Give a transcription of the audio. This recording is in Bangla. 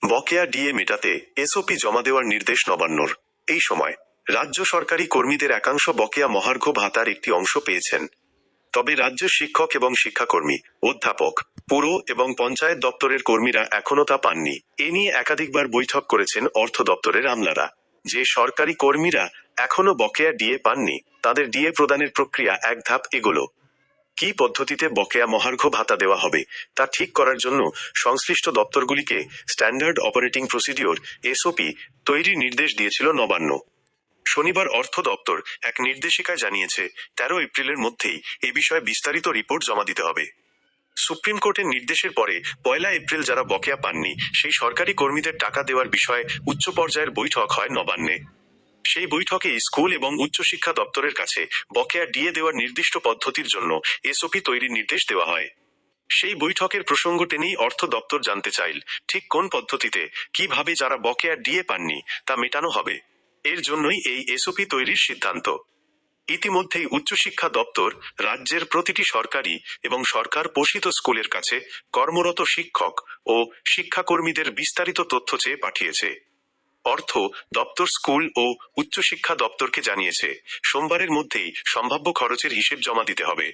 বকেয়া ডিএ মেটাতে এসওপি জমা দেওয়ার নির্দেশ নবান্নর। এই সময় রাজ্য সরকারি কর্মীদের একাংশ বকেয়া মহার্ঘ ভাতার একটি অংশ পেয়েছেন। তবে রাজ্য শিক্ষক এবং শিক্ষাকর্মী, অধ্যাপক, পুর এবং পঞ্চায়েত দপ্তরের কর্মীরা এখনও তা পাননি। এ নিয়ে একাধিকবার বৈঠক করেছেন অর্থ দপ্তরের আমলারা। যে সরকারি কর্মীরা এখনও বকেয়া ডিএ পাননি, তাদের ডিএ প্রদানের প্রক্রিয়া এক ধাপ এগোলো। কি পদ্ধতিতে বকেয়া মহার্ঘ ভাতা দেওয়া হবে তা ঠিক করার জন্য সংশ্লিষ্ট দপ্তরগুলিকে স্ট্যান্ডার্ড অপারেটিং প্রসিডিওর এসওপি তৈরির নির্দেশ দিয়েছিল নবান্ন। শনিবার অর্থ দপ্তর এক নির্দেশিকায় জানিয়েছে, 13 এপ্রিলের মধ্যেই এ বিষয়ে বিস্তারিত রিপোর্ট জমা দিতে হবে। সুপ্রিম কোর্টের নির্দেশের পরে 1 এপ্রিল যারা বকেয়া পাননি সেই সরকারি কর্মীদের টাকা দেওয়ার বিষয়ে উচ্চ পর্যায়ের বৈঠক হয় নবান্নে। সেই বৈঠকে স্কুল এবং উচ্চশিক্ষা দপ্তরের কাছে বকেয়া ডিএ দেওয়ার নির্দিষ্ট পদ্ধতির জন্য এসওপি তৈরির নির্দেশ দেওয়া হয়। সেই বৈঠকের প্রসঙ্গ টেনেই অর্থ দপ্তর জানতে চাইল, ঠিক কোন পদ্ধতিতে, কিভাবে যারা বকেয়া ডিএ পাননি তা মেটানো হবে। এর জন্যই এই এসওপি তৈরির সিদ্ধান্ত। ইতিমধ্যেই উচ্চশিক্ষা দপ্তর রাজ্যের প্রতিটি সরকারি এবং সরকার পোষিত স্কুলের কাছে কর্মরত শিক্ষক ও শিক্ষাকর্মীদের বিস্তারিত তথ্য চেয়ে পাঠিয়েছে। অর্থ দপ্তর স্কুল ও উচ্চশিক্ষা দপ্তরকে জানিয়েছে, সোমবারের মধ্যেই সম্ভাব্য খরচের হিসেব জমা দিতে হবে।